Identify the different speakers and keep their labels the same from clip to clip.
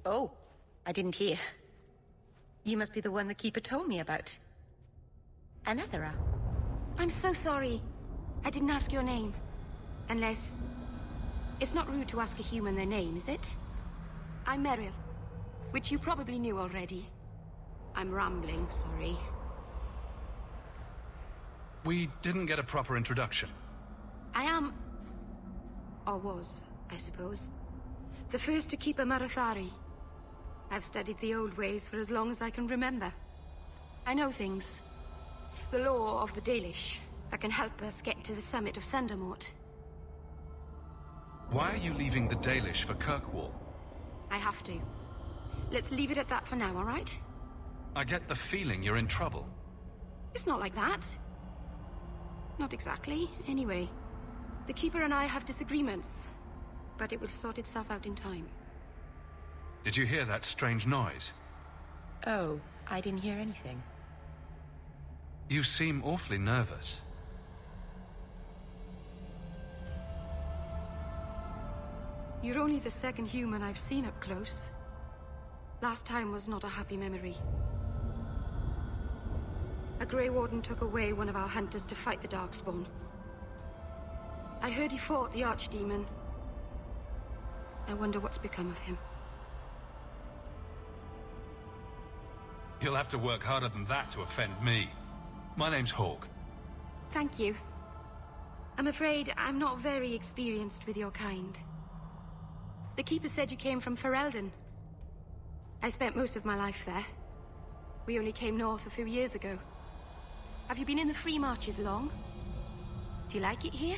Speaker 1: Oh, I didn't hear. You must be the one the Keeper told me about. Another.
Speaker 2: I'm so sorry. I didn't ask your name. Unless... It's not rude to ask a human their name, is it? I'm Merrill, which you probably knew already. I'm rambling, sorry.
Speaker 3: We didn't get a proper introduction.
Speaker 2: I am... or was, I suppose. The first to keep a Marathari. I've studied the old ways for as long as I can remember. I know things. The law of the Dalish that can help us get to the summit of Sundermort.
Speaker 3: Why are you leaving the Dalish for Kirkwall?
Speaker 2: I have to. Let's leave it at that for now, all right?
Speaker 3: I get the feeling you're in trouble.
Speaker 2: It's not like that. Not exactly, anyway. The Keeper and I have disagreements, but it will sort itself out in time.
Speaker 3: Did you hear that strange noise?
Speaker 1: Oh, I didn't hear anything.
Speaker 3: You seem awfully nervous.
Speaker 2: You're only the second human I've seen up close. Last time was not a happy memory. A Grey Warden took away one of our hunters to fight the Darkspawn. I heard he fought the Archdemon. I wonder what's become of him.
Speaker 3: You'll have to work harder than that to offend me. My name's Hawke.
Speaker 2: Thank you. I'm afraid I'm not very experienced with your kind. The Keeper said you came from Ferelden. I spent most of my life there. We only came north a few years ago. Have you been in the Free Marches long? Do you like it here?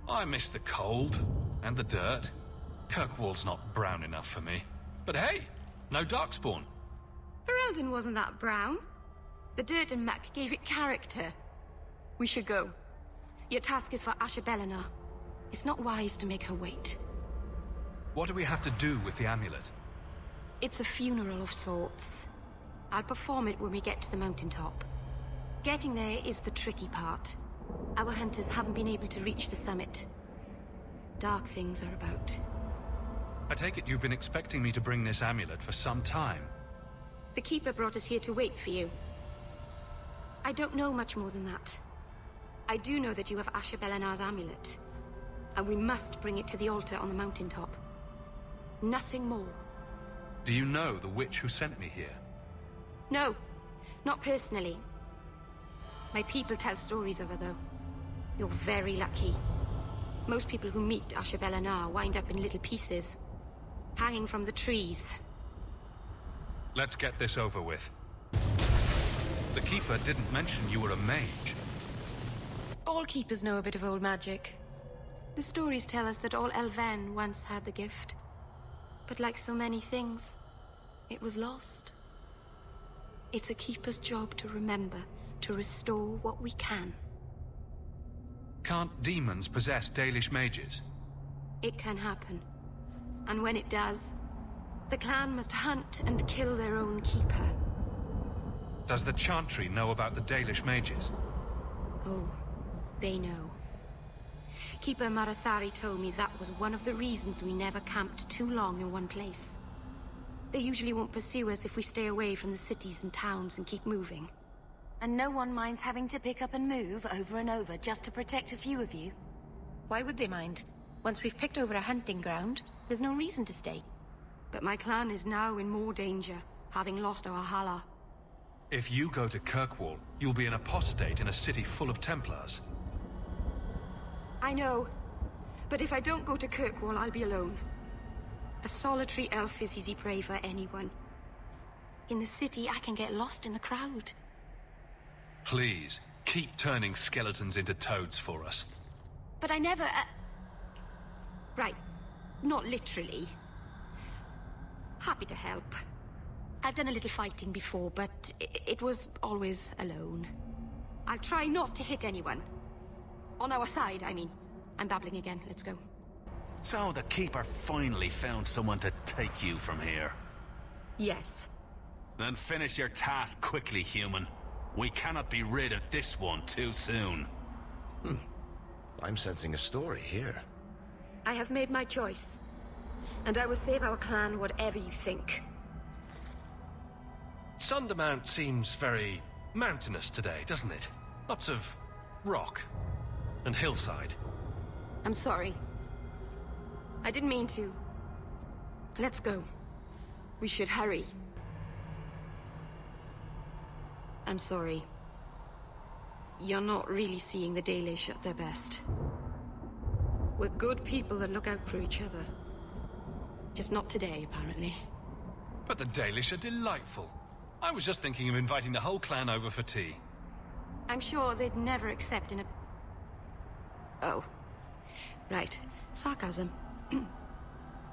Speaker 3: I miss the cold and the dirt. Kirkwall's not brown enough for me. But hey, no Darkspawn.
Speaker 2: Ferelden wasn't that brown. The dirt and muck gave it character. We should go. Your task is for Asher Bellinar. It's not wise to make her wait.
Speaker 3: What do we have to do with the amulet?
Speaker 2: It's a funeral of sorts. I'll perform it when we get to the mountaintop. Getting there is the tricky part. Our hunters haven't been able to reach the summit. Dark things are about.
Speaker 3: I take it you've been expecting me to bring this amulet for some time.
Speaker 2: The Keeper brought us here to wait for you. I don't know much more than that. I do know that you have Asher Bellinar's amulet. And we must bring it to the altar on the mountaintop. Nothing more.
Speaker 3: Do you know the witch who sent me here?
Speaker 2: No, not personally. My people tell stories of her, though. You're very lucky. Most people who meet Asher Bellinar wind up in little pieces, hanging from the trees.
Speaker 3: Let's get this over with. The Keeper didn't mention you were a mage.
Speaker 2: All Keepers know a bit of old magic. The stories tell us that all Elven once had the gift. But like so many things, it was lost. It's a Keeper's job to remember, to restore what we can.
Speaker 3: Can't demons possess Dalish mages?
Speaker 2: It can happen. And when it does, the clan must hunt and kill their own Keeper.
Speaker 3: Does the Chantry know about the Dalish mages?
Speaker 2: Oh, they know. Keeper Marathari told me that was one of the reasons we never camped too long in one place. They usually won't pursue us if we stay away from the cities and towns and keep moving.
Speaker 1: And no one minds having to pick up and move over and over just to protect a few of you. Why would they mind? Once we've picked over a hunting ground, there's no reason to stay.
Speaker 2: But my clan is now in more danger, having lost our Hala.
Speaker 3: If you go to Kirkwall, you'll be an apostate in a city full of Templars.
Speaker 2: I know. But if I don't go to Kirkwall, I'll be alone. A solitary elf is easy prey for anyone. In the city, I can get lost in the crowd.
Speaker 3: Please, keep turning skeletons into toads for us.
Speaker 2: But I never... Right. Not literally. Happy to help. I've done a little fighting before, but it was always alone. I'll try not to hit anyone. On our side, I mean. I'm babbling again. Let's go.
Speaker 4: So the Keeper finally found someone to take you from here.
Speaker 2: Yes.
Speaker 4: Then finish your task quickly, human. We cannot be rid of this one too soon.
Speaker 5: I'm sensing a story here.
Speaker 2: I have made my choice. And I will save our clan whatever you think.
Speaker 3: Sundermount seems very mountainous today, doesn't it? Lots of rock and hillside.
Speaker 2: I'm sorry. I didn't mean to. Let's go. We should hurry. I'm sorry. You're not really seeing the Dalish at their best. We're good people that look out for each other. Just not today, apparently.
Speaker 3: But the Dalish are delightful. I was just thinking of inviting the whole clan over for tea.
Speaker 2: I'm sure they'd never accept in a... Oh. Right. Sarcasm.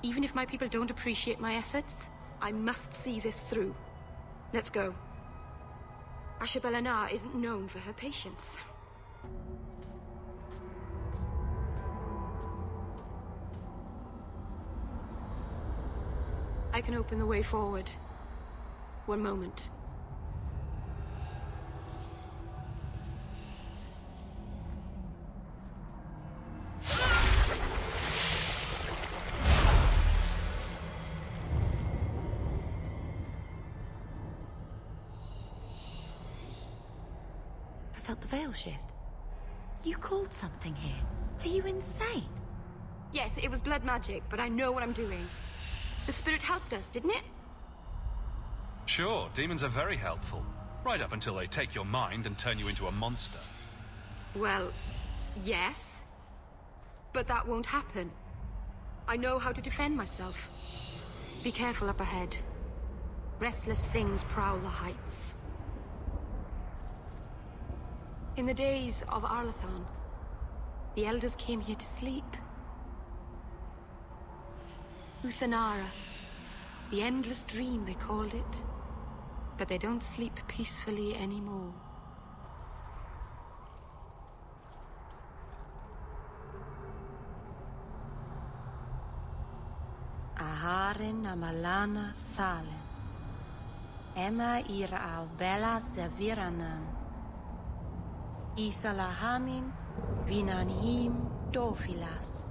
Speaker 2: Even if my people don't appreciate my efforts, I must see this through. Let's go. Ashabelana isn't known for her patience. I can open the way forward. One moment.
Speaker 1: I felt the veil shift. You called something here. Are you insane?
Speaker 2: Yes, it was blood magic, but I know what I'm doing. The spirit helped us, didn't it?
Speaker 3: Sure, demons are very helpful. Right up until they take your mind and turn you into a monster.
Speaker 2: Well, yes. But that won't happen. I know how to defend myself. Be careful up ahead. Restless things prowl the heights. In the days of Arlathan, the elders came here to sleep. Uthanara. The endless dream, they called it. But they don't sleep peacefully anymore.
Speaker 1: Aharin amalana salem. Emma ira au bella zaviranan. Isalahamin vinanhim dofilas.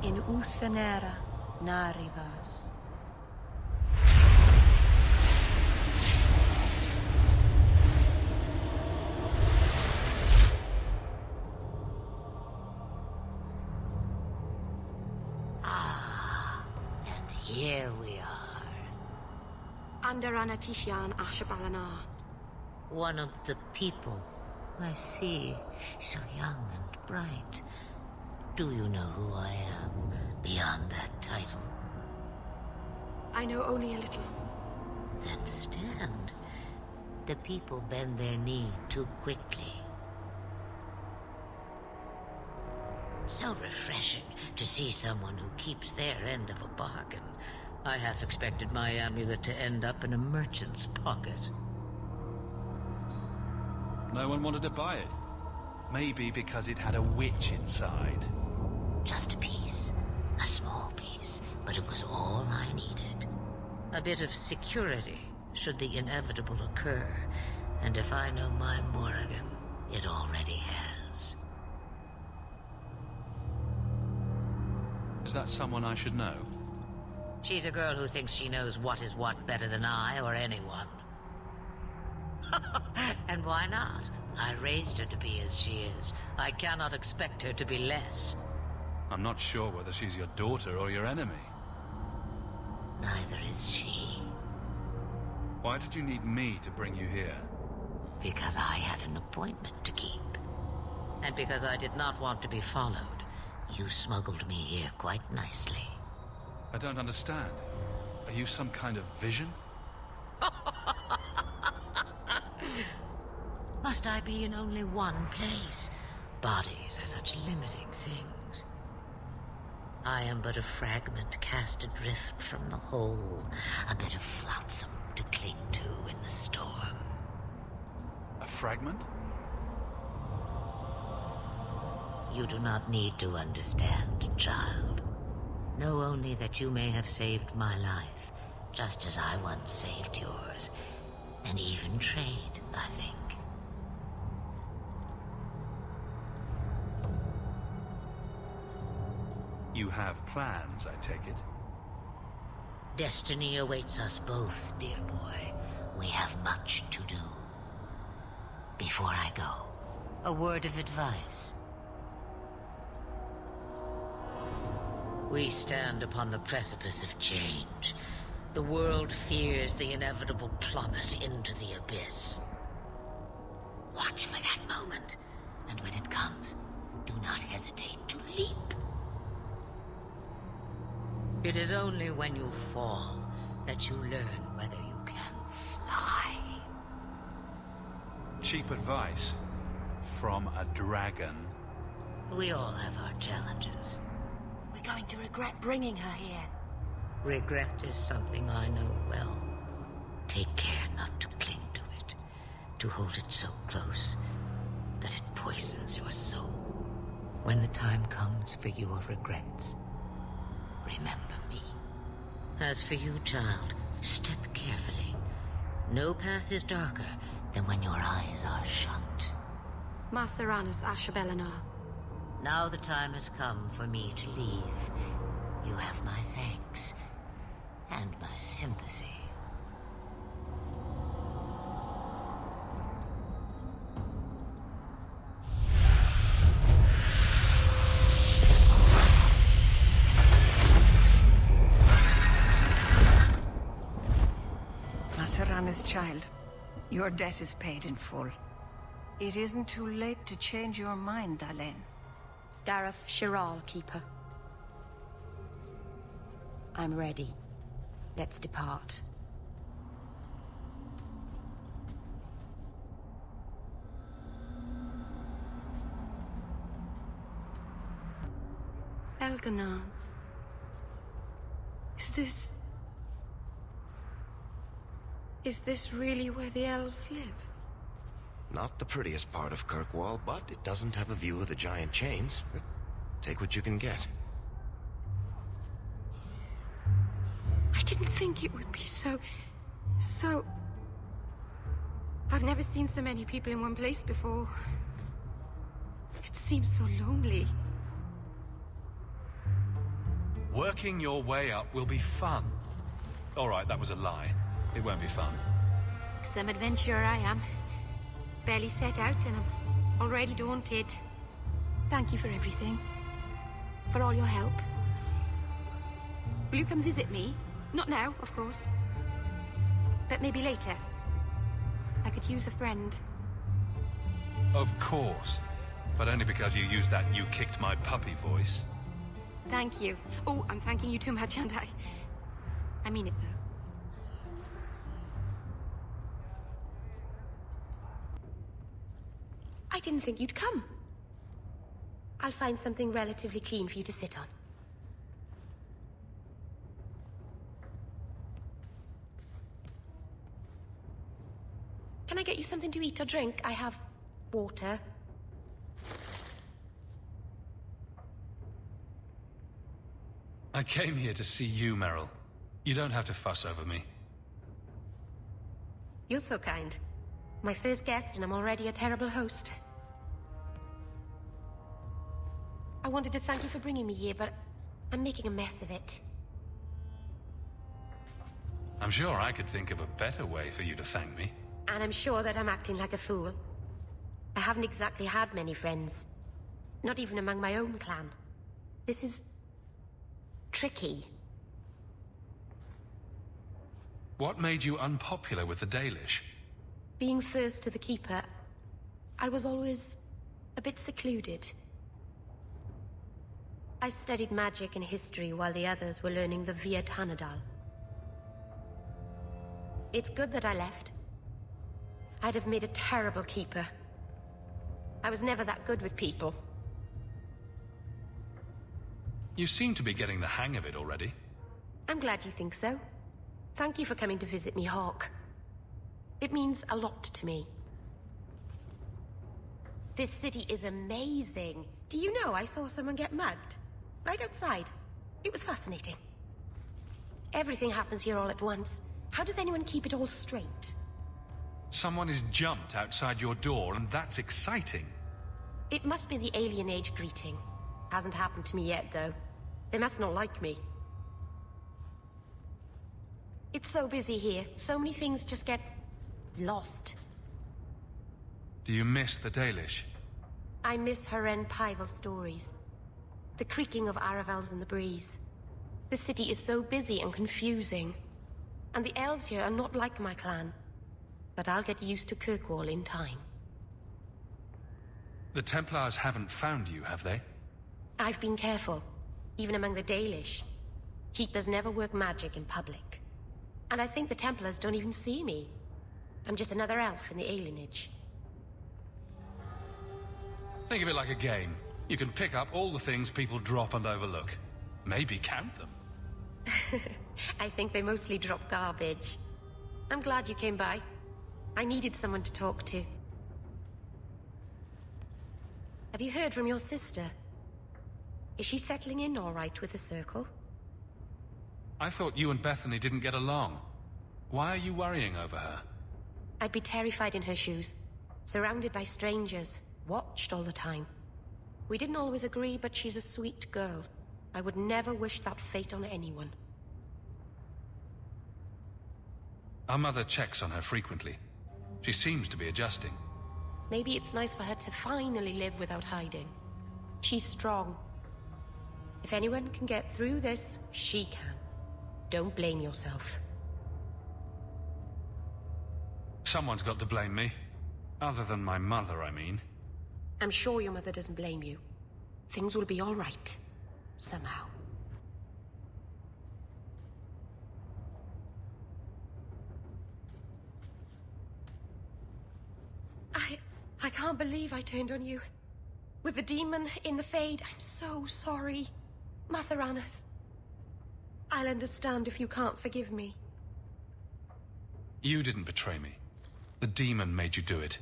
Speaker 1: In Uthanera narivas.
Speaker 5: And here we are.
Speaker 2: Andarana Tishan Ashabalana.
Speaker 5: One of the people. I see. So young and bright. Do you know who I am, beyond that title?
Speaker 2: I know only a little.
Speaker 5: Then stand. The people bend their knee too quickly. So refreshing to see someone who keeps their end of a bargain. I half expected my amulet to end up in a merchant's pocket.
Speaker 3: No one wanted to buy it. Maybe because it had a witch inside.
Speaker 5: Just a piece. A small piece. But it was all I needed. A bit of security, should the inevitable occur. And if I know my Morrigan, it already has.
Speaker 3: Is that someone I should know?
Speaker 5: She's a girl who thinks she knows what is what better than I or anyone. And why not? I raised her to be as she is. I cannot expect her to be less.
Speaker 3: I'm not sure whether she's your daughter or your enemy.
Speaker 5: Neither is she.
Speaker 3: Why did you need me to bring you here?
Speaker 5: Because I had an appointment to keep. And because I did not want to be followed, you smuggled me here quite nicely.
Speaker 3: I don't understand. Are you some kind of vision?
Speaker 5: Must I be in only one place? Bodies are such limiting things. I am but a fragment cast adrift from the whole, a bit of flotsam to cling to in the storm.
Speaker 3: A fragment?
Speaker 5: You do not need to understand, child. Know only that you may have saved my life, just as I once saved yours. And even trade, I think.
Speaker 4: You have plans, I take it?
Speaker 5: Destiny awaits us both, dear boy. We have much to do. Before I go, a word of advice. We stand upon the precipice of change. The world fears the inevitable plummet into the abyss. Watch for that moment, and when it comes, do not hesitate to leap. It is only when you fall that you learn whether you can fly.
Speaker 4: Cheap advice from a dragon.
Speaker 5: We all have our challenges.
Speaker 1: We're going to regret bringing her here.
Speaker 5: Regret is something I know well. Take care not to cling to it, to hold it so close that it poisons your soul. When the time comes for your regrets, remember me. As for you, child, step carefully. No path is darker than when your eyes are shut.
Speaker 2: Maceranus Ashabelinar.
Speaker 5: Now the time has come for me to leave. You have my thanks and my sympathy.
Speaker 6: Maceranus, child, your debt is paid in full. It isn't too late to change your mind, Dalen.
Speaker 2: Dareth Shiral, Keeper. I'm ready. Let's depart. Elganon. Is this really where the elves live?
Speaker 7: Not the prettiest part of Kirkwall, but it doesn't have a view of the giant chains. Take what you can get.
Speaker 2: I didn't think it would be so... I've never seen so many people in one place before. It seems so lonely.
Speaker 3: Working your way up will be fun. Alright, that was a lie. It won't be fun.
Speaker 2: Some adventurer I am. Barely set out and I'm already daunted. Thank you for everything. For all your help. Will you come visit me? Not now, of course. But maybe later. I could use a friend.
Speaker 3: Of course. But only because you used that "you kicked my puppy" voice.
Speaker 2: Thank you. Oh, I'm thanking you too much, aren't I? I mean it, though. I didn't think you'd come. I'll find something relatively clean for you to sit on. Can I get you something to eat or drink? I have water.
Speaker 3: I came here to see you, Merrill. You don't have to fuss over me.
Speaker 2: You're so kind. My first guest and I'm already a terrible host. I wanted to thank you for bringing me here, but I'm making a mess of it.
Speaker 3: I'm sure I could think of a better way for you to thank me.
Speaker 2: And I'm sure that I'm acting like a fool. I haven't exactly had many friends. Not even among my own clan. This is... tricky.
Speaker 3: What made you unpopular with the Dalish?
Speaker 2: Being first to the Keeper, I was always a bit secluded. I studied magic and history while the others were learning the Via Tanadal. It's good that I left. I'd have made a terrible Keeper. I was never that good with people.
Speaker 3: You seem to be getting the hang of it already.
Speaker 2: I'm glad you think so. Thank you for coming to visit me, Hawke. It means a lot to me. This city is amazing. Do you know I saw someone get mugged? Right outside. It was fascinating. Everything happens here all at once. How does anyone keep it all straight?
Speaker 3: Someone has jumped outside your door, and that's exciting.
Speaker 2: It must be the Alien Age greeting. Hasn't happened to me yet, though. They must not like me. It's so busy here. So many things just get... lost.
Speaker 3: Do you miss the Dalish?
Speaker 2: I miss Haren Pyval stories. The creaking of Aravels in the breeze. The city is so busy and confusing. And the elves here are not like my clan. But I'll get used to Kirkwall in time.
Speaker 3: The Templars haven't found you, have they?
Speaker 2: I've been careful, even among the Dalish. Keepers never work magic in public. And I think the Templars don't even see me. I'm just another elf in the alienage.
Speaker 3: Think of it like a game. You can pick up all the things people drop and overlook. Maybe count them.
Speaker 2: I think they mostly drop garbage. I'm glad you came by. I needed someone to talk to. Have you heard from your sister? Is she settling in all right with the Circle?
Speaker 3: I thought you and Bethany didn't get along. Why are you worrying over her?
Speaker 2: I'd be terrified in her shoes. Surrounded by strangers. Watched all the time. We didn't always agree, but she's a sweet girl. I would never wish that fate on anyone.
Speaker 3: Our mother checks on her frequently. She seems to be adjusting.
Speaker 2: Maybe it's nice for her to finally live without hiding. She's strong. If anyone can get through this, she can. Don't blame yourself.
Speaker 3: Someone's got to blame me. Other than my mother, I mean.
Speaker 2: I'm sure your mother doesn't blame you. Things will be all right. Somehow. I can't believe I turned on you. With the demon in the Fade, I'm so sorry. Masaranas. I'll understand if you can't forgive me.
Speaker 3: You didn't betray me. The demon made you do it.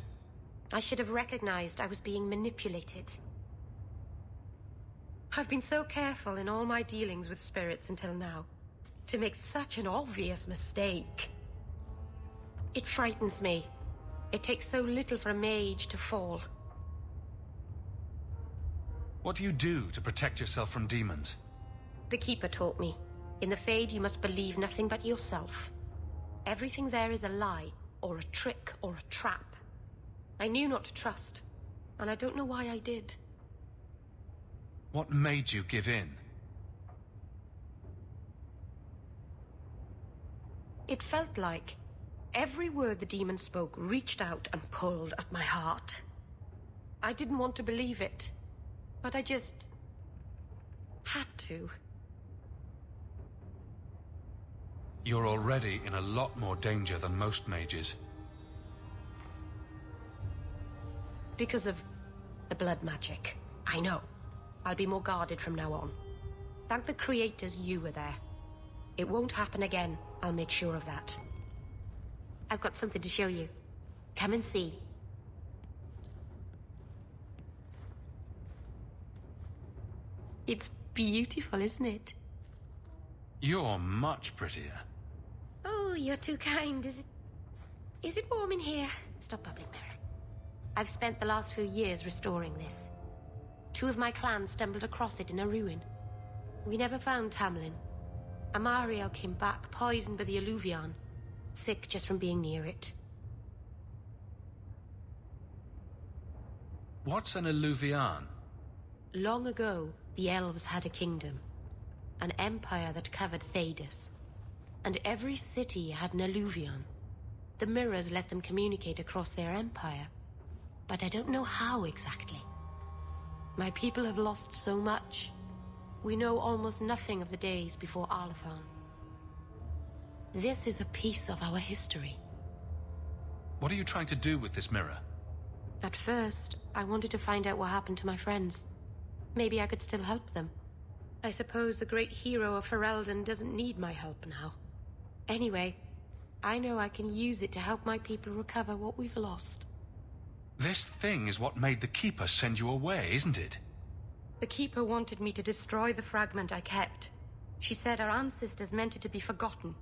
Speaker 2: I should have recognized I was being manipulated. I've been so careful in all my dealings with spirits until now. To make such an obvious mistake. It frightens me. It takes so little for a mage to fall.
Speaker 3: What do you do to protect yourself from demons?
Speaker 2: The Keeper taught me. In the Fade, you must believe nothing but yourself. Everything there is a lie, or a trick, or a trap. I knew not to trust, and I don't know why I did.
Speaker 3: What made you give in?
Speaker 2: It felt like every word the demon spoke reached out and pulled at my heart. I didn't want to believe it, but I just had to.
Speaker 3: You're already in a lot more danger than most mages.
Speaker 2: Because of the blood magic. I know. I'll be more guarded from now on. Thank the creators you were there. It won't happen again. I'll make sure of that. I've got something to show you. Come and see. It's beautiful, isn't it?
Speaker 3: You're much prettier.
Speaker 2: Oh, you're too kind. Is it warm in here? Stop bubbling, Merrill. I've spent the last few years restoring this. 2 of my clan stumbled across it in a ruin. We never found Tamlin. Amariel came back, poisoned by the Alluvion. Sick just from being near it.
Speaker 3: What's an Alluvion?
Speaker 2: Long ago, the elves had a kingdom. An empire that covered Thedas. And every city had an Alluvion. The mirrors let them communicate across their empire. But I don't know how exactly. My people have lost so much. We know almost nothing of the days before Arlathan. This is a piece of our history.
Speaker 3: What are you trying to do with this mirror?
Speaker 2: At first, I wanted to find out what happened to my friends. Maybe I could still help them. I suppose the great hero of Ferelden doesn't need my help now. Anyway, I know I can use it to help my people recover what we've lost.
Speaker 3: This thing is what made the Keeper send you away, isn't it?
Speaker 2: The Keeper wanted me to destroy the fragment I kept. She said our ancestors meant it to be forgotten.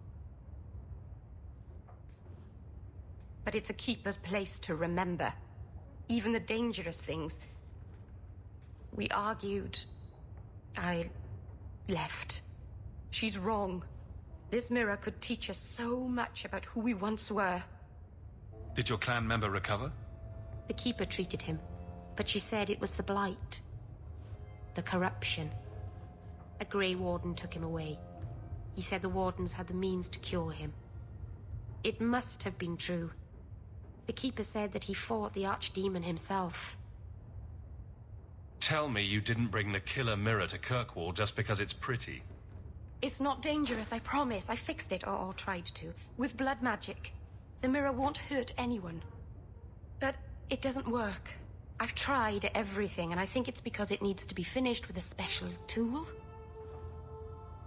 Speaker 2: But it's a Keeper's place to remember. Even the dangerous things. We argued. I left. She's wrong. This mirror could teach us so much about who we once were.
Speaker 3: Did your clan member recover?
Speaker 1: The Keeper treated him, but she said it was the blight. The corruption. A Grey Warden took him away. He said the Wardens had the means to cure him. It must have been true. The Keeper said that he fought the Archdemon himself.
Speaker 3: Tell me you didn't bring the killer mirror to Kirkwall just because it's pretty.
Speaker 2: It's not dangerous, I promise. I fixed it, or tried to, with blood magic. The mirror won't hurt anyone. But it doesn't work. I've tried everything, and I think it's because it needs to be finished with a special tool.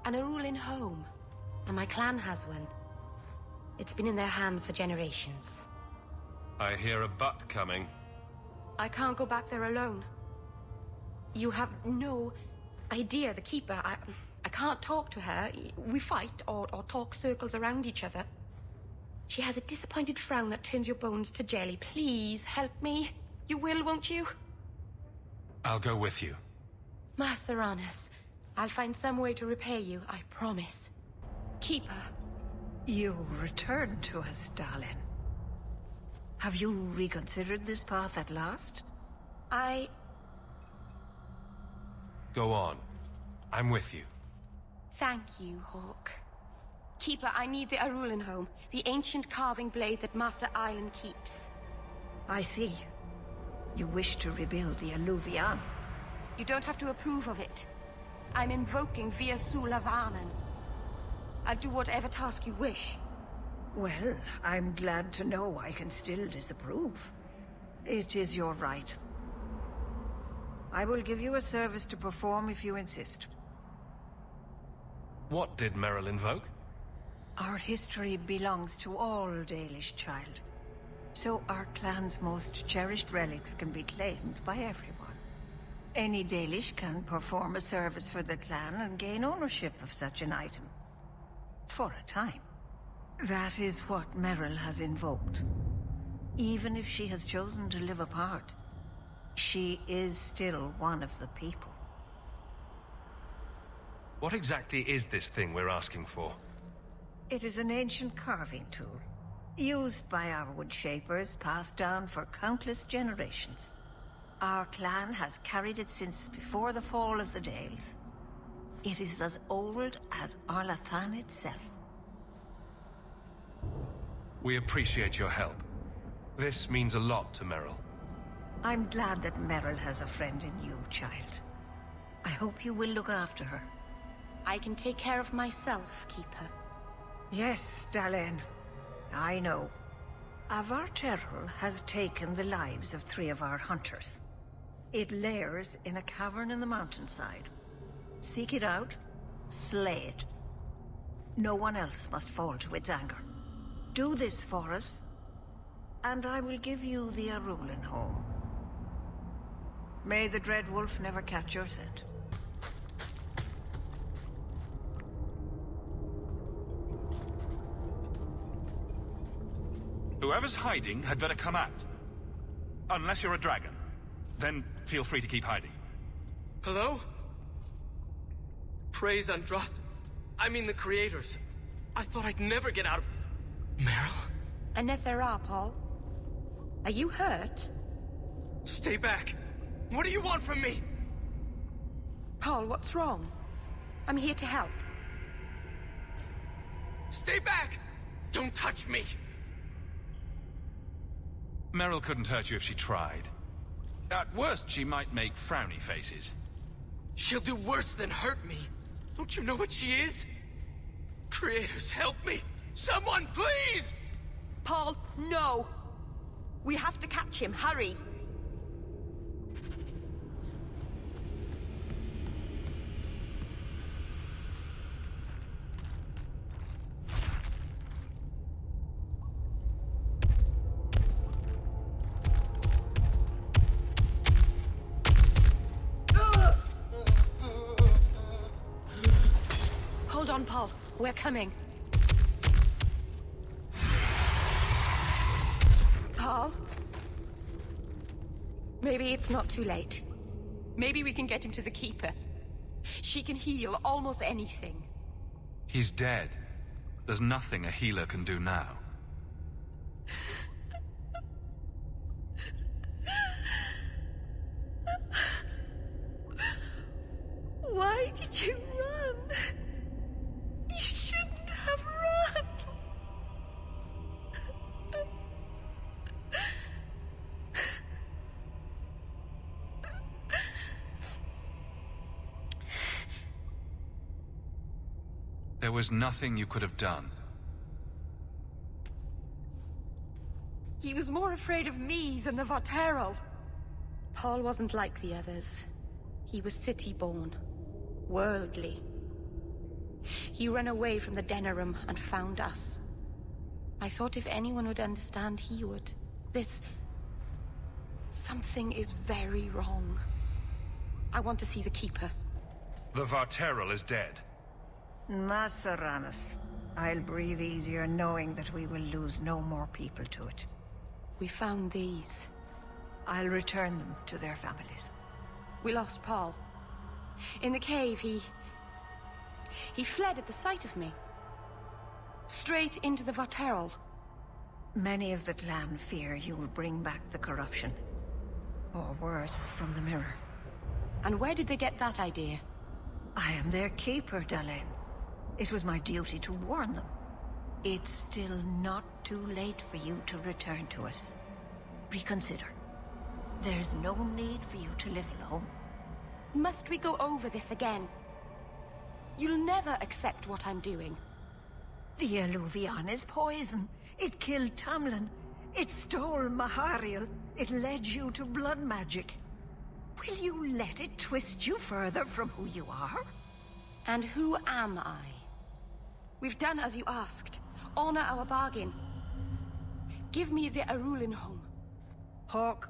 Speaker 2: An Arulin home. And my clan has one. It's been in their hands for generations.
Speaker 3: I hear a butt coming.
Speaker 2: I can't go back there alone. You have no idea, the Keeper. I can't talk to her. We fight or talk circles around each other. She has a disappointed frown that turns your bones to jelly. Please, help me. You will, won't you?
Speaker 3: I'll go with you.
Speaker 2: Maceranus, I'll find some way to repay you, I promise. Keeper.
Speaker 6: You return to us, darling. Have you reconsidered this path at last?
Speaker 3: Go on. I'm with you.
Speaker 2: Thank you, Hawke. Keeper, I need the Arulin home. The ancient carving blade that Master Island keeps.
Speaker 6: I see. You wish to rebuild the Alluvian.
Speaker 2: You don't have to approve of it. I'm invoking Via Sulavanen. I'll do whatever task you wish.
Speaker 6: Well, I'm glad to know I can still disapprove. It is your right. I will give you a service to perform if you insist.
Speaker 3: What did Merrill invoke?
Speaker 6: Our history belongs to all Dalish, child. So our clan's most cherished relics can be claimed by everyone. Any Dalish can perform a service for the clan and gain ownership of such an item. For a time. That is what Merrill has invoked. Even if she has chosen to live apart, she is still one of the people.
Speaker 3: What exactly is this thing we're asking for?
Speaker 6: It is an ancient carving tool, used by our wood shapers, passed down for countless generations. Our clan has carried it since before the fall of the Dales. It is as old as Arlathan itself.
Speaker 3: We appreciate your help. This means a lot to Merrill.
Speaker 6: I'm glad that Merrill has a friend in you, child. I hope you will look after her.
Speaker 2: I can take care of myself, Keeper.
Speaker 6: Yes, Dalen. I know. Avar Terrell has taken the lives of 3 of our hunters. It lairs in a cavern in the mountainside. Seek it out, slay it. No one else must fall to its anger. Do this for us, and I will give you the Arulin home. May the Dread Wolf never catch your scent.
Speaker 3: Whoever's hiding had better come out. Unless you're a dragon. Then feel free to keep hiding.
Speaker 8: Hello? Praise Androst. I mean the creators. I thought I'd never get out of... Merrill?
Speaker 2: Anethera, Paul. Are you hurt?
Speaker 8: Stay back. What do you want from me?
Speaker 2: Paul, what's wrong? I'm here to help.
Speaker 8: Stay back! Don't touch me!
Speaker 3: Merrill couldn't hurt you if she tried. At worst, she might make frowny faces.
Speaker 8: She'll do worse than hurt me. Don't you know what she is? Creators, help me! Someone, please!
Speaker 2: Paul, no! We have to catch him, hurry! Hold on, Paul. We're coming. Paul? Maybe it's not too late. Maybe we can get him to the Keeper. She can heal almost anything.
Speaker 3: He's dead. There's nothing a healer can do now.
Speaker 2: Why did you run? You shouldn't have run.
Speaker 3: There was nothing you could have done.
Speaker 2: He was more afraid of me than the Vaterel. Paul wasn't like the others. He was city-born, worldly. He ran away from the Denerim and found us. I thought if anyone would understand, he would. Something is very wrong. I want to see the Keeper.
Speaker 3: The Vaterel is dead.
Speaker 6: Masseranus. I'll breathe easier knowing that we will lose no more people to it.
Speaker 2: We found these.
Speaker 6: I'll return them to their families.
Speaker 2: We lost Paul. In the cave, he fled at the sight of me. Straight into the Vaterel.
Speaker 6: Many of the clan fear you will bring back the corruption. Or worse, from the mirror.
Speaker 2: And where did they get that idea?
Speaker 6: I am their keeper, Dalain. It was my duty to warn them. It's still not too late for you to return to us. Reconsider. There's no need for you to live alone.
Speaker 2: Must we go over this again? You'll never accept what I'm doing.
Speaker 6: The Eluvian is poison. It killed Tamlin. It stole Mahariel. It led you to blood magic. Will you let it twist you further from who you are?
Speaker 2: And who am I? We've done as you asked. Honor our bargain. Give me the Arulin home.
Speaker 6: Hawke,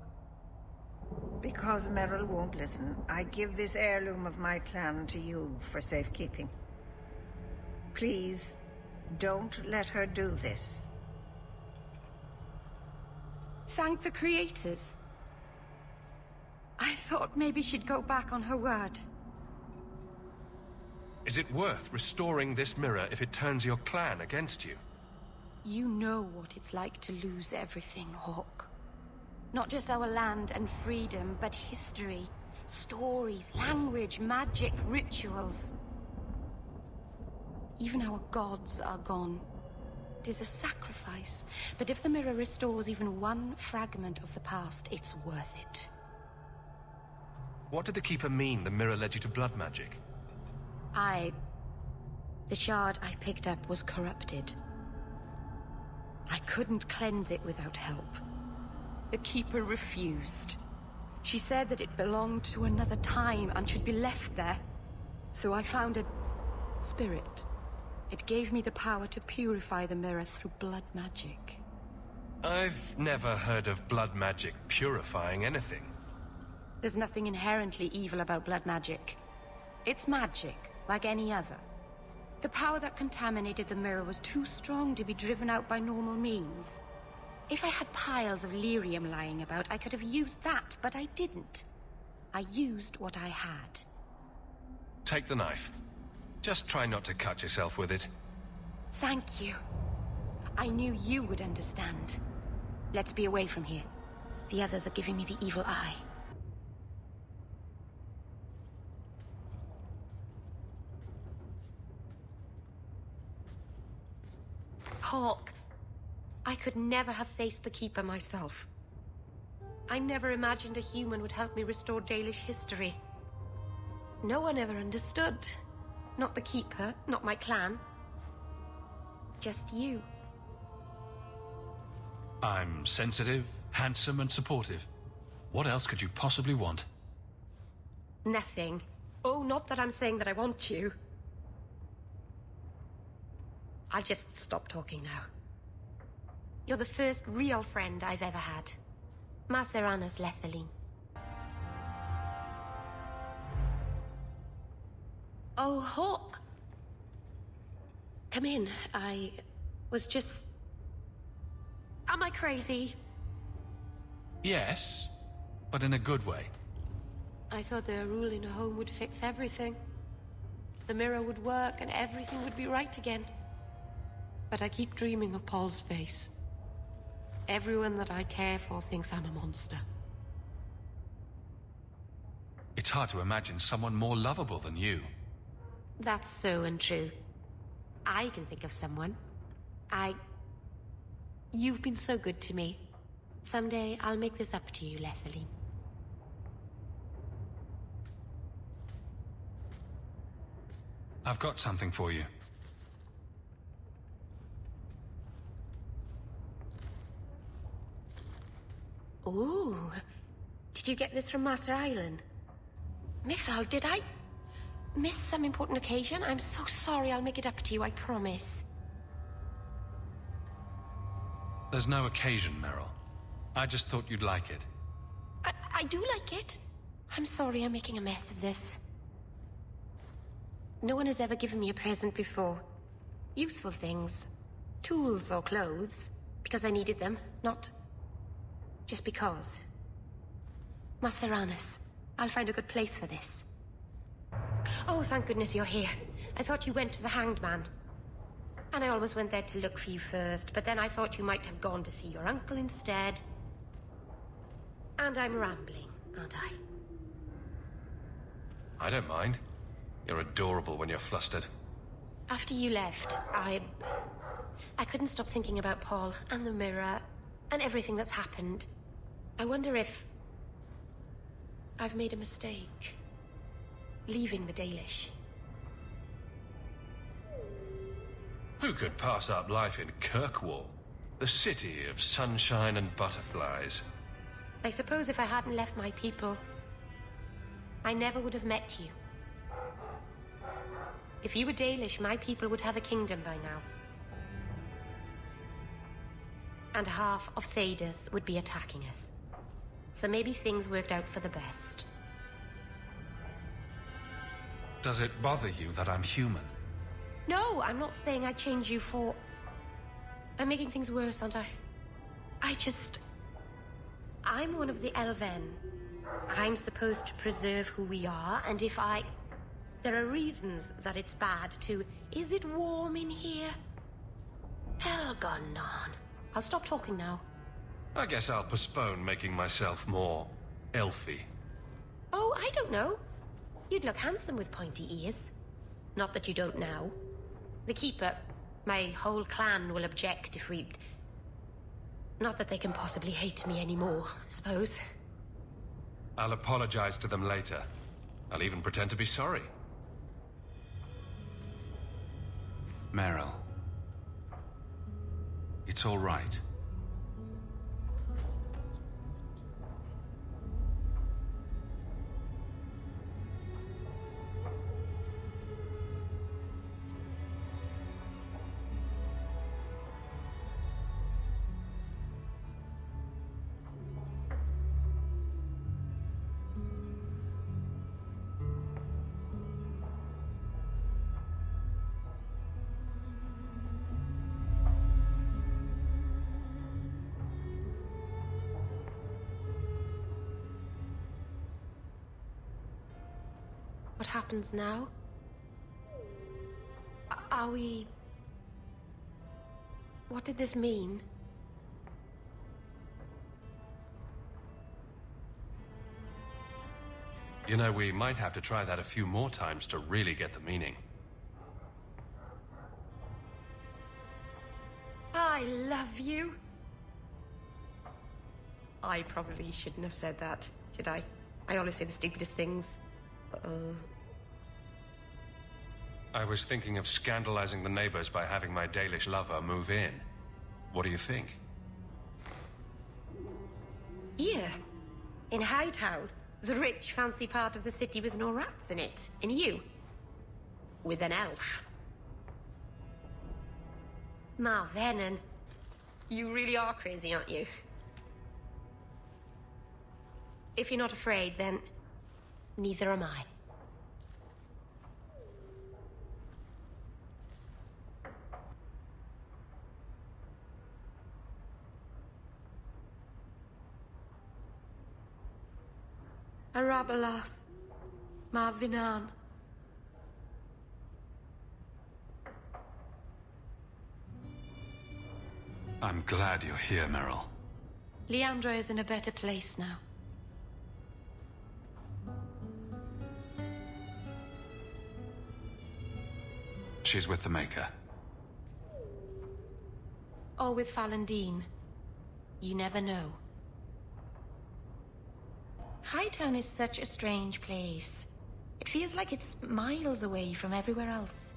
Speaker 6: because Merrill won't listen, I give this heirloom of my clan to you for safekeeping. Please, don't let her do this.
Speaker 2: Thank the creators. I thought maybe she'd go back on her word.
Speaker 3: Is it worth restoring this mirror if it turns your clan against you?
Speaker 2: You know what it's like to lose everything, Hawke. Not just our land and freedom, but history, stories, language, magic, rituals. Even our gods are gone. It is a sacrifice, but if the mirror restores even one fragment of the past, it's worth it.
Speaker 3: What did the Keeper mean the mirror led you to blood magic?
Speaker 2: The shard I picked up was corrupted. I couldn't cleanse it without help. The Keeper refused. She said that it belonged to another time and should be left there. So I found a spirit. It gave me the power to purify the mirror through blood magic.
Speaker 3: I've never heard of blood magic purifying anything.
Speaker 2: There's nothing inherently evil about blood magic. It's magic, like any other. The power that contaminated the mirror was too strong to be driven out by normal means. If I had piles of lyrium lying about, I could have used that, but I didn't. I used what I had.
Speaker 3: Take the knife. Just try not to cut yourself with it.
Speaker 2: Thank you. I knew you would understand. Let's be away from here. The others are giving me the evil eye.
Speaker 1: Hawke, I could never have faced the Keeper myself. I never imagined a human would help me restore Dalish history. No one ever understood. Not the Keeper, not my clan. Just you.
Speaker 3: I'm sensitive, handsome, and supportive. What else could you possibly want?
Speaker 1: Nothing. Oh, not that I'm saying that I want you. I'll just stop talking now. You're the first real friend I've ever had. Masseranus Lethaline. Oh, Hawke. Come in. I was just... Am I crazy?
Speaker 3: Yes, but in a good way.
Speaker 1: I thought the rule in a home would fix everything. the mirror would work and everything would be right again. But I keep dreaming of Paul's face. Everyone that I care for thinks I'm a monster.
Speaker 3: It's hard to imagine someone more lovable than you.
Speaker 1: That's so untrue. I can think of someone. You've been so good to me. Someday I'll make this up to you, Lethaline.
Speaker 3: I've got something for you.
Speaker 1: Ooh. Did you get this from Master Island? Mythal, did I miss some important occasion? I'm so sorry. I'll make it up to you, I promise.
Speaker 3: There's no occasion, Merrill. I just thought you'd like it.
Speaker 1: I do like it. I'm sorry I'm making a mess of this. No one has ever given me a present before. Useful things. Tools or clothes. Because I needed them, not just because. Maceranus, I'll find a good place for this. Oh, thank goodness you're here. I thought you went to the Hanged Man. And I always went there to look for you first, but then I thought you might have gone to see your uncle instead. And I'm rambling, aren't I?
Speaker 3: I don't mind. You're adorable when you're flustered.
Speaker 1: After you left, I couldn't stop thinking about Paul and the mirror and everything that's happened. I wonder if I've made a mistake leaving the Dalish.
Speaker 3: Who could pass up life in Kirkwall? The city of sunshine and butterflies.
Speaker 1: I suppose if I hadn't left my people, I never would have met you. If you were Dalish, my people would have a kingdom by now. And half of Thedas would be attacking us. So maybe things worked out for the best.
Speaker 3: Does it bother you that I'm human?
Speaker 1: No, I'm not saying I change you for... I'm making things worse, aren't I? I'm one of the Elven. I'm supposed to preserve who we are, and if I... There are reasons that it's bad to... Is it warm in here? Elgonon. I'll stop talking now.
Speaker 3: I guess I'll postpone making myself more elfy.
Speaker 1: Oh, I don't know. You'd look handsome with pointy ears. Not that you don't now. The Keeper, my whole clan will object if we... Not that they can possibly hate me anymore, I suppose.
Speaker 3: I'll apologize to them later. I'll even pretend to be sorry. Merrill. It's all right.
Speaker 1: What happens now? Are we... What did this mean?
Speaker 3: You know, we might have to try that a few more times to really get the meaning.
Speaker 1: I love you. I probably shouldn't have said that, should I? I always say the stupidest things.
Speaker 3: I was thinking of scandalizing the neighbors by having my Dalish lover move in. What do you think?
Speaker 1: Here, in Hightown, the rich, fancy part of the city with no rats in it. And you, with an elf. Marvenon, you really are crazy, aren't you? If you're not afraid, then neither am I. Arabalas, Marvinan.
Speaker 3: I'm glad you're here, Merrill.
Speaker 2: Leandra is in a better place now.
Speaker 3: She's with the Maker.
Speaker 2: Or with Fallandine. You never know. Hightown is such a strange place. It feels like it's miles away from everywhere else.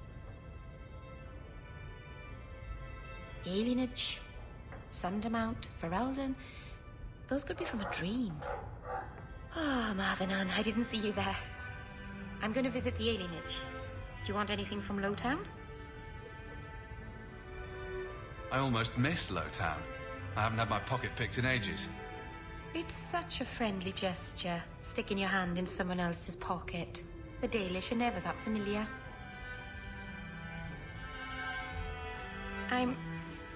Speaker 2: Alienage, Sundermount, Ferelden. Those could be from a dream. Oh, Marvinan, I didn't see you there. I'm going to visit the alienage. Do you want anything from Lowtown?
Speaker 3: I almost missed Lowtown. I haven't had my pocket picked in ages.
Speaker 2: It's such a friendly gesture, sticking your hand in someone else's pocket. The Dalish are never that familiar. I'm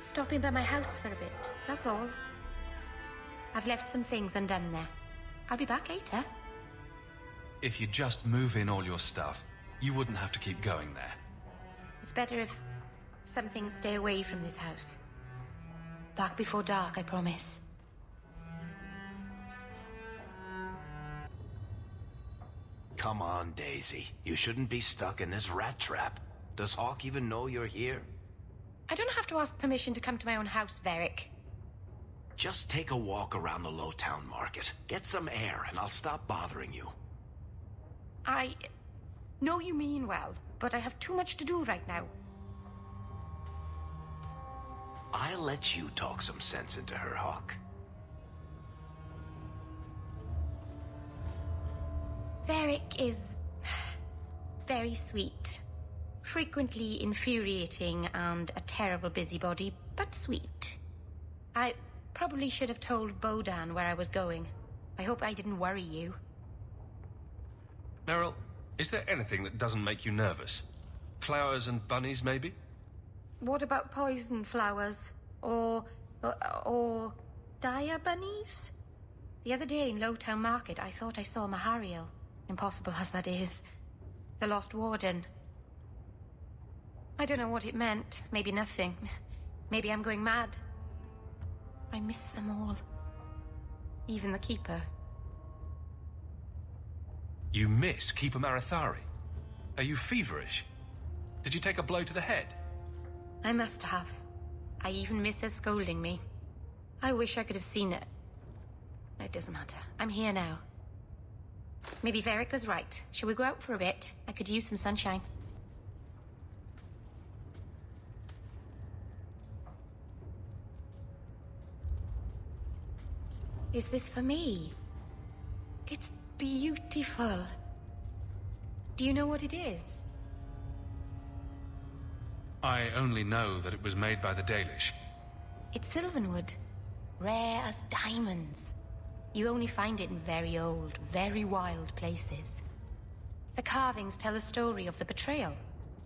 Speaker 2: stopping by my house for a bit, that's all. I've left some things undone there. I'll be back later.
Speaker 3: If you just move in all your stuff, you wouldn't have to keep going there.
Speaker 2: It's better if some things stay away from this house. Back before dark, I promise.
Speaker 7: Come on, Daisy. You shouldn't be stuck in this rat trap. Does Hawke even know you're here?
Speaker 2: I don't have to ask permission to come to my own house, Varric.
Speaker 7: Just take a walk around the Lowtown market. Get some air, and I'll stop bothering you.
Speaker 2: I know you mean well, but I have too much to do right now.
Speaker 7: I'll let you talk some sense into her, Hawke.
Speaker 2: Varric is very sweet. Frequently infuriating and a terrible busybody, but sweet. I probably should have told Bodan where I was going. I hope I didn't worry you.
Speaker 3: Merrill, is there anything that doesn't make you nervous? Flowers and bunnies, maybe?
Speaker 2: What about poison flowers? Or dire bunnies? The other day in Lowtown Market, I thought I saw Mahariel. Impossible as that is. The Lost Warden. I don't know what it meant. Maybe nothing. Maybe I'm going mad. I miss them all. Even the Keeper.
Speaker 3: You miss Keeper Marathari? Are you feverish? Did you take a blow to the head?
Speaker 2: I must have. I even miss her scolding me. I wish I could have seen it. It doesn't matter. I'm here now. Maybe Varric was right. Shall we go out for a bit? I could use some sunshine. Is this for me? It's beautiful. Do you know what it is?
Speaker 3: I only know that it was made by the Dalish.
Speaker 2: It's Sylvanwood. Rare as diamonds. You only find it in very old, very wild places. The carvings tell a story of the betrayal.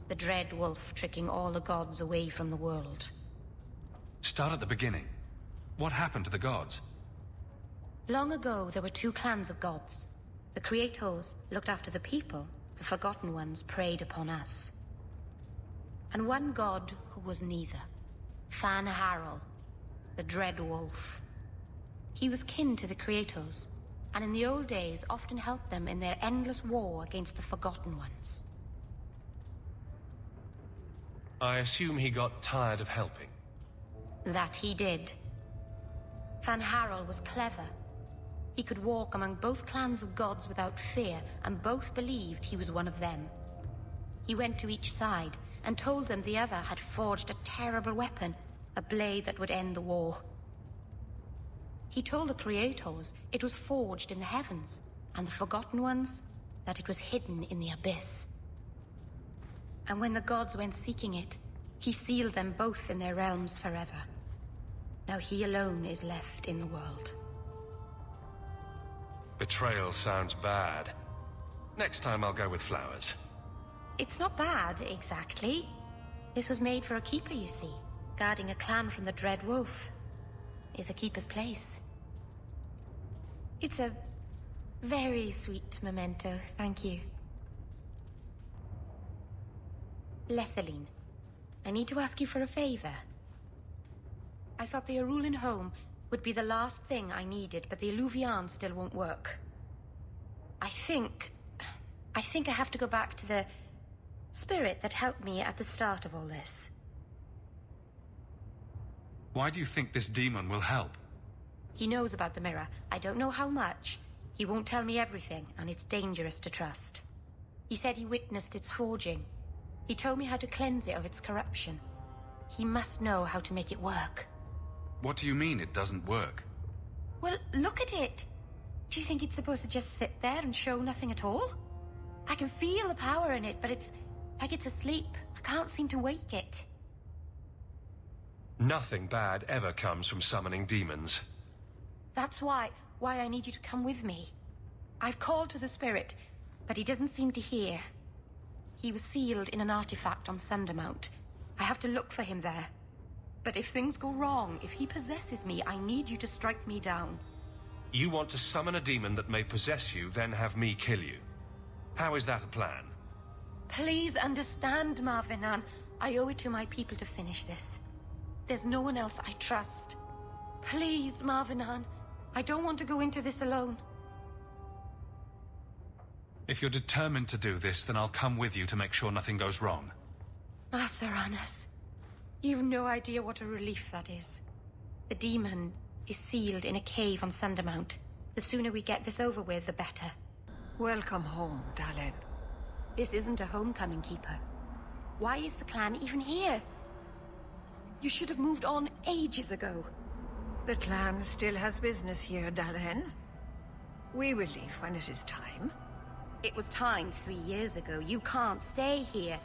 Speaker 2: The dread wolf tricking all the gods away from the world.
Speaker 3: Start at the beginning. What happened to the gods?
Speaker 2: Long ago, there were two clans of gods. The Creators looked after the people. The Forgotten Ones preyed upon us. And one god who was neither. Fan Harrell, the Dread Wolf. He was kin to the Creators, and in the old days often helped them in their endless war against the Forgotten Ones.
Speaker 3: I assume he got tired of helping.
Speaker 2: That he did. Fan Harrell was clever. He could walk among both clans of gods without fear, and both believed he was one of them. He went to each side and told them the other had forged a terrible weapon, a blade that would end the war. He told the Creators it was forged in the heavens, and the Forgotten Ones that it was hidden in the abyss. And when the gods went seeking it, he sealed them both in their realms forever. Now he alone is left in the world.
Speaker 3: Betrayal sounds bad. Next time I'll go with flowers.
Speaker 2: It's not bad, exactly. This was made for a keeper, you see. Guarding a clan from the Dread Wolf is a keeper's place. It's a very sweet memento, thank you. Lethaline, I need to ask you for a favor.
Speaker 1: I thought the Arulin home would be the last thing I needed, but the Illuvian still won't work. I think I have to go back to the spirit that helped me at the start of all this.
Speaker 3: Why do you think this demon will help?
Speaker 1: He knows about the mirror. I don't know how much. He won't tell me everything, and it's dangerous to trust. He said he witnessed its forging. He told me how to cleanse it of its corruption. He must know how to make it work.
Speaker 3: What do you mean it doesn't work?
Speaker 1: Well, look at it. Do you think it's supposed to just sit there and show nothing at all? I can feel the power in it, but it's like it's asleep. I can't seem to wake it.
Speaker 9: Nothing bad ever comes from summoning demons.
Speaker 1: That's why I need you to come with me. I've called to the spirit, but he doesn't seem to hear. He was sealed in an artifact on Sundermount. I have to look for him there. But if things go wrong, if he possesses me, I need you to strike me down.
Speaker 9: You want to summon a demon that may possess you, then have me kill you. How is that a plan?
Speaker 1: Please understand, Marvinan. I owe it to my people to finish this. There's no one else I trust. Please, Marvinan. I don't want to go into this alone.
Speaker 3: If you're determined to do this, then I'll come with you to make sure nothing goes wrong.
Speaker 1: Asaranas, you've no idea what a relief that is. The demon is sealed in a cave on Sundermount. The sooner we get this over with, the better.
Speaker 6: Welcome home, Dalen.
Speaker 1: This isn't a homecoming, Keeper. Why is the clan even here? You should have moved on ages ago.
Speaker 6: The clan still has business here, Dalen. We will leave when it is time.
Speaker 1: It was time 3 years ago. You can't stay here.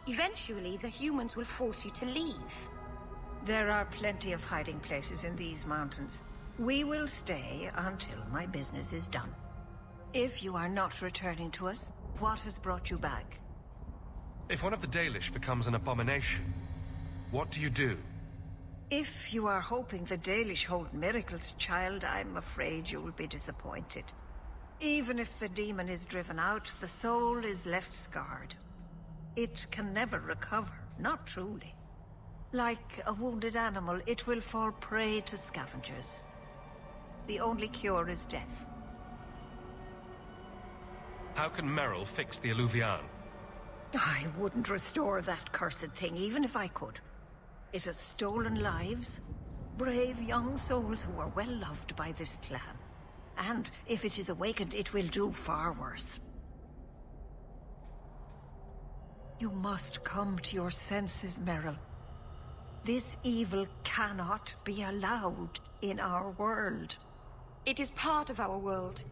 Speaker 1: Eventually, the humans will force you to leave.
Speaker 6: There are plenty of hiding places in these mountains. We will stay until my business is done. If you are not returning to us, what has brought you back?
Speaker 9: If one of the Dalish becomes an abomination, what do you do?
Speaker 6: If you are hoping the Dalish hold miracles, child, I'm afraid you will be disappointed. Even if the demon is driven out, the soul is left scarred. It can never recover, not truly. Like a wounded animal, it will fall prey to scavengers. The only cure is death.
Speaker 9: How can Merrill fix the Illuvian?
Speaker 6: I wouldn't restore that cursed thing, even if I could. It has stolen lives, brave young souls who are well loved by this clan. And if it is awakened, it will do far worse. You must come to your senses, Merrill. This evil cannot be allowed in our world.
Speaker 1: It is part of our world.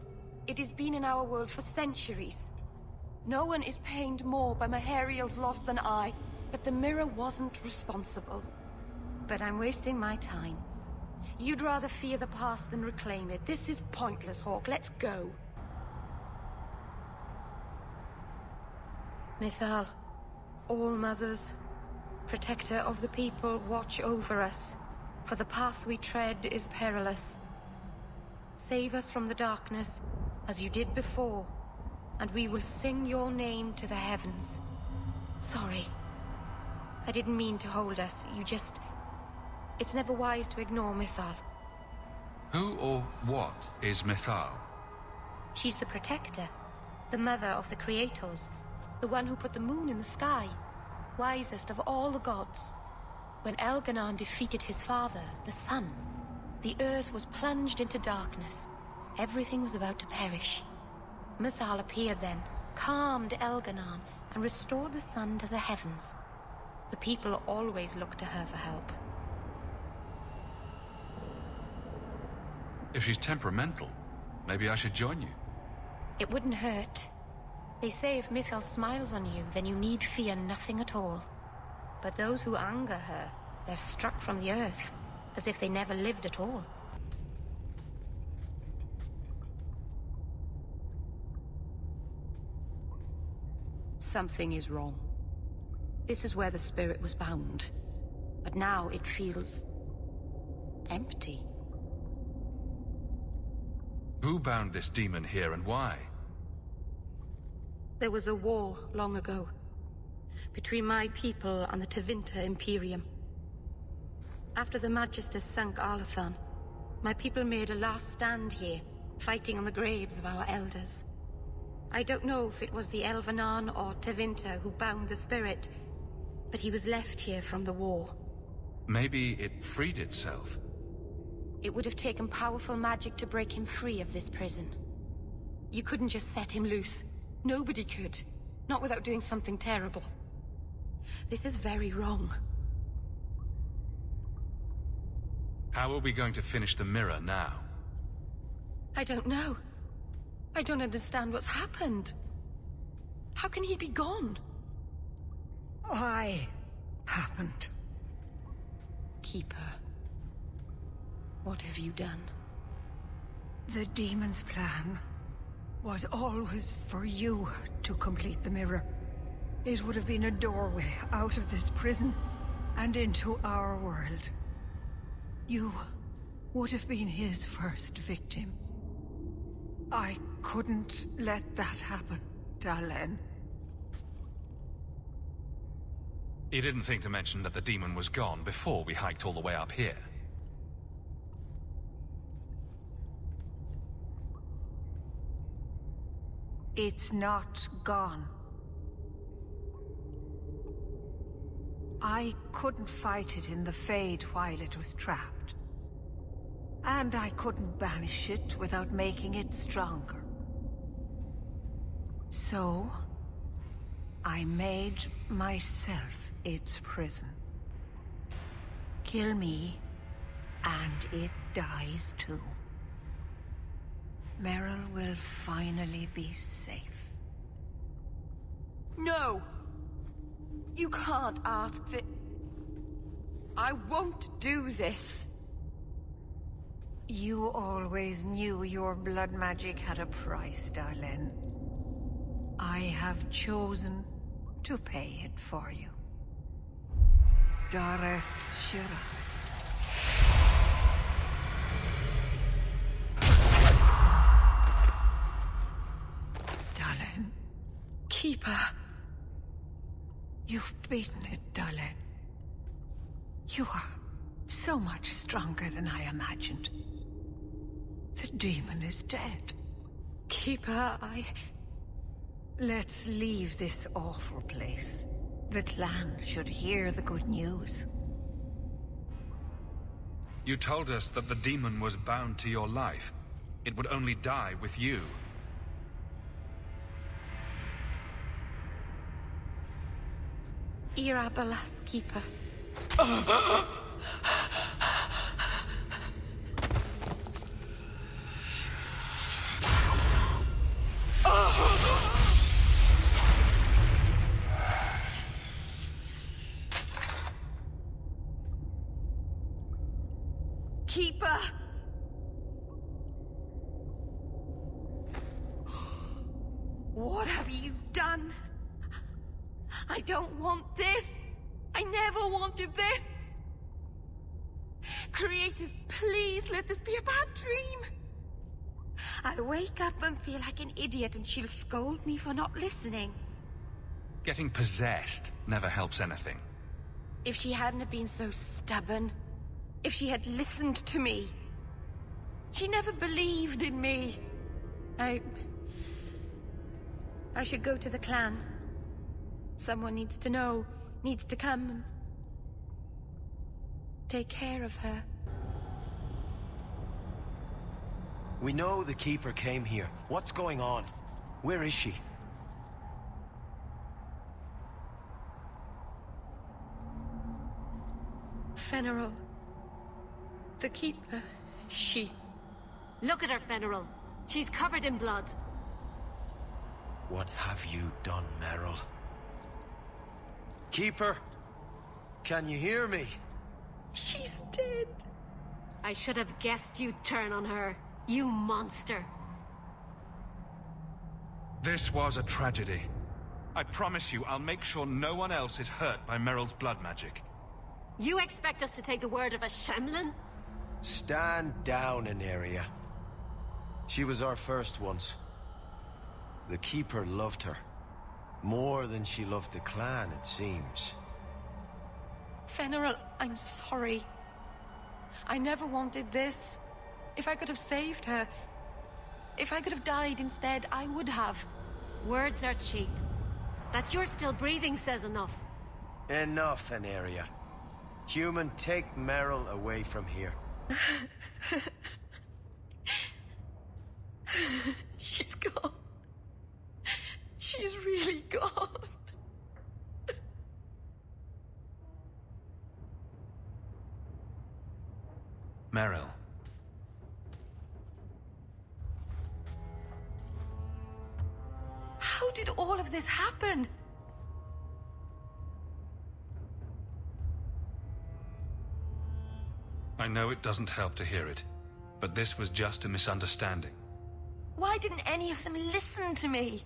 Speaker 1: It has been in our world for centuries. No one is pained more by Mahariel's loss than I, but the mirror wasn't responsible. But I'm wasting my time. You'd rather fear the past than reclaim it. This is pointless, Hawke. Let's go. Mythal, All-Mothers, protector of the people, watch over us. For the path we tread is perilous. Save us from the darkness, as you did before, and we will sing your name to the heavens. Sorry. I didn't mean to hold us. It's never wise to ignore Mythal.
Speaker 3: Who or what is Mythal?
Speaker 1: She's the protector, the mother of the creators, the one who put the moon in the sky, wisest of all the gods. When Elganon defeated his father, the sun, the earth was plunged into darkness. Everything was about to perish. Mythal appeared then, calmed Elganon, and restored the sun to the heavens. The people always looked to her for help.
Speaker 3: If she's temperamental, maybe I should join you.
Speaker 1: It wouldn't hurt. They say if Mythal smiles on you, then you need fear nothing at all. But those who anger her, they're struck from the earth, as if they never lived at all. Something is wrong. This is where the spirit was bound. But now it feels empty.
Speaker 3: Who bound this demon here and why?
Speaker 1: There was a war long ago between my people and the Tevinter Imperium.
Speaker 2: After the Magisters sunk Arlathon, my people made a last stand here, fighting on the graves of our elders. I don't know if it was the Elvenan or Tevinter who bound the spirit, but he was left here from the war.
Speaker 3: Maybe it freed itself.
Speaker 2: It would have taken powerful magic to break him free of this prison. You couldn't just set him loose. Nobody could. Not without doing something terrible. This is very wrong.
Speaker 3: How are we going to finish the mirror now?
Speaker 2: I don't know. I don't understand what's happened. How can he be gone?
Speaker 6: I happened.
Speaker 2: Keeper. What have you done?
Speaker 6: The demon's plan was always for you to complete the mirror. It would have been a doorway out of this prison and into our world. You would have been his first victim. I couldn't let that happen, Dalen.
Speaker 3: You didn't think to mention that the demon was gone before we hiked all the way up here.
Speaker 6: It's not gone. I couldn't fight it in the Fade while it was trapped. And I couldn't banish it without making it stronger. So, I made myself its prison. Kill me, and it dies too. Merrill will finally be safe.
Speaker 2: No! You can't ask that. I won't do this.
Speaker 6: You always knew your blood magic had a price, Dalen. I have chosen to pay it for you. Dareth Shira. Dalen.
Speaker 2: Keeper.
Speaker 6: You've beaten it, Dalen. You are so much stronger than I imagined. The demon is dead.
Speaker 2: Keeper,
Speaker 6: Let's leave this awful place. The clan should hear the good news.
Speaker 3: You told us that the demon was bound to your life. It would only die with you.
Speaker 2: Irabalas, Keeper. Keeper! What have you done? I don't want this! I never wanted this! Creators, please let this be a bad dream! I'll wake up and feel like an idiot and she'll scold me for not listening.
Speaker 3: Getting possessed never helps anything.
Speaker 2: If she hadn't have been so stubborn, if she had listened to me. She never believed in me. I should go to the clan. Someone needs to know, needs to come and take care of her.
Speaker 7: We know the Keeper came here. What's going on? Where is she?
Speaker 2: Fenaril. The Keeper, she...
Speaker 10: Look at her, Merrill. She's covered in blood.
Speaker 7: What have you done, Merrill? Keeper? Can you hear me?
Speaker 2: She's dead.
Speaker 10: I should have guessed you'd turn on her. You monster.
Speaker 3: This was a tragedy. I promise you, I'll make sure no one else is hurt by Merrill's blood magic.
Speaker 10: You expect us to take the word of a Shemlin?
Speaker 7: Stand down, Aneria. She was our first once. The Keeper loved her. More than she loved the clan, it seems.
Speaker 2: Fenaril, I'm sorry.
Speaker 11: I never wanted this. If I could have saved her, if I could have died instead, I would have.
Speaker 10: Words are cheap. That you're still breathing says enough.
Speaker 7: Enough, Aneria. Human, take Merrill away from here.
Speaker 11: She's gone. She's really gone.
Speaker 3: Merrill.
Speaker 11: How did all of this happen?
Speaker 3: I know it doesn't help to hear it, but this was just a misunderstanding.
Speaker 11: Why didn't any of them listen to me?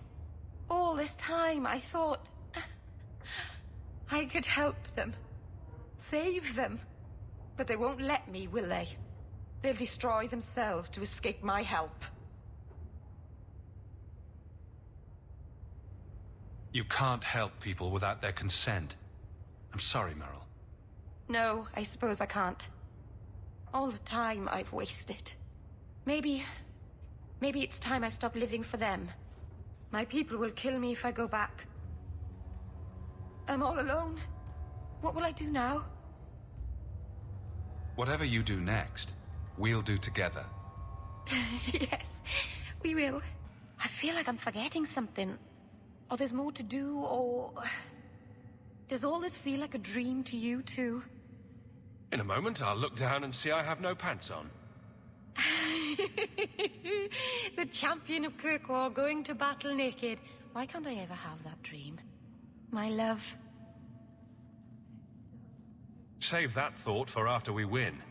Speaker 11: All this time I thought I could help them, save them. But they won't let me, will they? They'll destroy themselves to escape my help.
Speaker 3: You can't help people without their consent. I'm sorry, Merrill.
Speaker 11: No, I suppose I can't. All the time I've wasted. Maybe it's time I stop living for them. My people will kill me if I go back. I'm all alone. What will I do now?
Speaker 3: Whatever you do next, we'll do together.
Speaker 11: Yes, we will. I feel like I'm forgetting something. Or there's more to do, or... Does all this feel like a dream to you, too?
Speaker 9: In a moment, I'll look down and see I have no pants on.
Speaker 11: The champion of Kirkwall going to battle naked. Why can't I ever have that dream? My love.
Speaker 9: Save that thought for after we win.